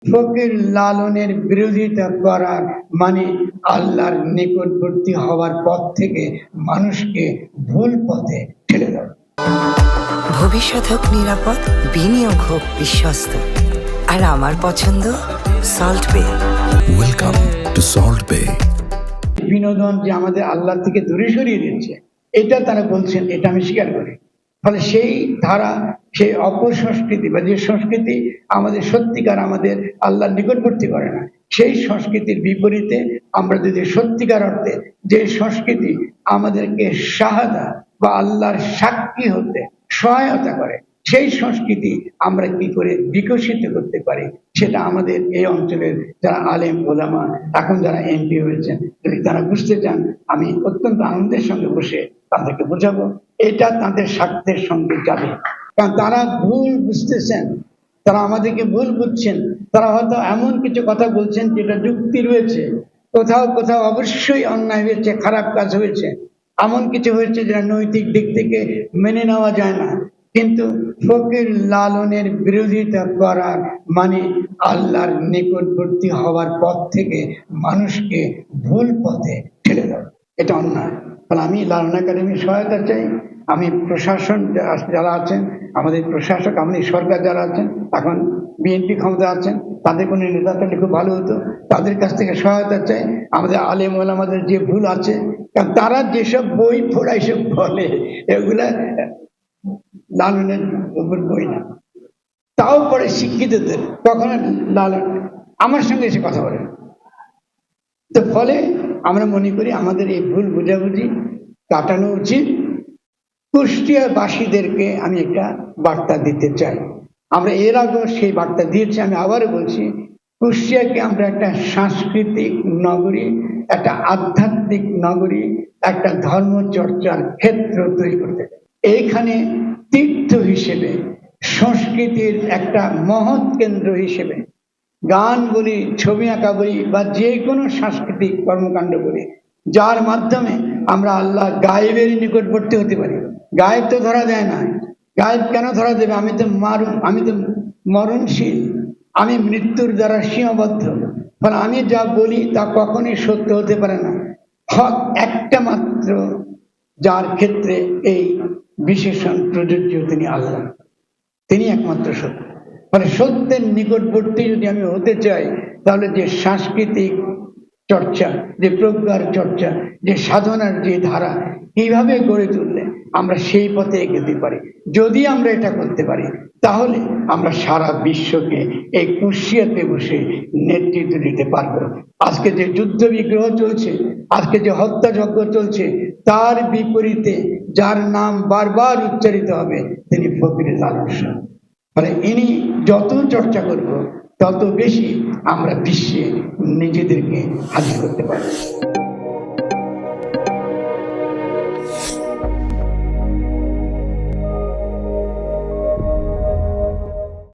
ফকির লালনের বিরোধিতা করার মানে আল্লাহর নিকটবর্তী হওয়ার পথ থেকে মানুষকে ভুল পথে ঠেলে দেওয়া। ভবিষ্যৎ হোক নিরাপদ, বিনিয়োগ হোক বিশ্বস্ত, আর আমার পছন্দ সল্ট বে। ওয়েলকাম টু সল্ট বে। বিনোদন যে আমাদের আল্লাহ থেকে দূরে সরিয়ে দিচ্ছে, এটা তারা বলছেন, এটা আমি স্বীকার করি। ফলে সেই ধারা, সেই অপসংস্কৃতি বা যে সংস্কৃতি আমাদের সত্যিকার আমাদের আল্লাহর নিকটবর্তী করে না, সেই সংস্কৃতির বিপরীতে আমরা যদি সত্যিকার অর্থে যে সংস্কৃতি আমাদেরকে শাহাদা বা আল্লাহর সাক্ষী হতে সহায়তা করে, সেই সংস্কৃতি আমরা কি করে বিকশিত করতে পারি, সেটা আমাদের এই অঞ্চলের যারা আলেম ওলামা, এখন যারা এমপি হয়েছেন, যদি তারা বুঝতে চান, আমি অত্যন্ত আনন্দের সঙ্গে বসে তাদেরকে বোঝাবো। এটা তাদের স্বার্থের সঙ্গে যাবে, কারণ তারা ভুল বুঝতেছেন, তারা আমাদেরকে ভুল বুঝছেন। তারা হয়তো এমন কিছু কথা বলছেন যেটা যুক্তি রয়েছে, কোথাও কোথাও অবশ্যই অন্যায় হয়েছে, খারাপ কাজ হয়েছে, এমন কিছু হয়েছে যেটা নৈতিক দিক থেকে মেনে নেওয়া যায় না। কিন্তু ফকির লালনের বিরোধিতা করার মানে আল্লাহর নিকটবর্তী হওয়ার পথ থেকে মানুষকে ভুল পথে ঠেলে দেওয়া, এটা অন্যায়। ফলে আমি লালন একাডেমির সহায়তা চাই। আমি প্রশাসন যারা আছেন, আমাদের প্রশাসক, আমাদের সরকার যারা আছেন, এখন বিএনপি ক্ষমতা আছেন, তাদের কোনো নেতা থাকলে খুব ভালো হতো, তাদের কাছ থেকে সহায়তা চাই। আমাদের আলেম ওলামাদের যে ভুল আছে, কারণ তারা যেসব বই পড়া এসব বলে, এগুলা লালনের উপর বই না, তাও পরে শিক্ষিতদের কখনো লালন আমার সঙ্গে এসে কথা বলে। তো ফলে আমরা মনে করি আমাদের এই ভুল বুঝাবুঝি কাটানো উচিত। কুষ্টিয়াবাসীদেরকে আমি একটা বার্তা দিতে চাই। আমরা এর আগেও সেই বার্তা দিয়েছি, আমি আবারও বলছি, কুষ্টিয়াকে আমরা একটা সাংস্কৃতিক নগরী, একটা আধ্যাত্মিক নগরী, একটা ধর্মচর্চার ক্ষেত্র তৈরি করতে চাই। এইখানে তীর্থ হিসেবে, সংস্কৃতির একটা মহৎ কেন্দ্র হিসেবে গান বলি, ছবি আঁকা বলি বা যে কোনো সাংস্কৃতিক কর্মকাণ্ড বলি, যার মাধ্যমে আমরা আল্লাহ গায়েবের নিকটবর্তী হতে পারি। গায়েব তো ধরা দেয় না, গায়েব কেন ধরা দেবে? আমি তো মরণশীল, আমি মৃত্যুর দ্বারা সীমাবদ্ধ। ফলে আমি যা বলি তা কখনোই সত্য হতে পারে না। হক একটা মাত্র, যার ক্ষেত্রে এই বিশেষণ প্রযোজ্য, তিনি আল্লাহ, তিনি একমাত্র সত্য। মানে সত্যের নিকটবর্তী যদি আমি হতে চাই, তাহলে যে সাংস্কৃতিক চর্চা, যে প্রজ্ঞার চর্চা, যে সাধনার যে ধারা, কিভাবে গড়ে তুললে আমরা সেই পথে এগোতে পারি, যদি আমরা এটা করতে পারি, তাহলে আমরা সারা বিশ্বকে এই কুষ্টিয়াতে বসে নেতৃত্ব দিতে পারবো। আজকে যে যুদ্ধ বিগ্রহ চলছে, আজকে যে হত্যাযজ্ঞ চলছে, তার বিপরীতে যার নাম বারবার উচ্চারিত হবে, তিনি ফকির লালন শাহ। ফলে ইনি যত চর্চা করব, তত বেশি আমরা বিশ্বে নিজেদেরকে হাজির করতে পারব।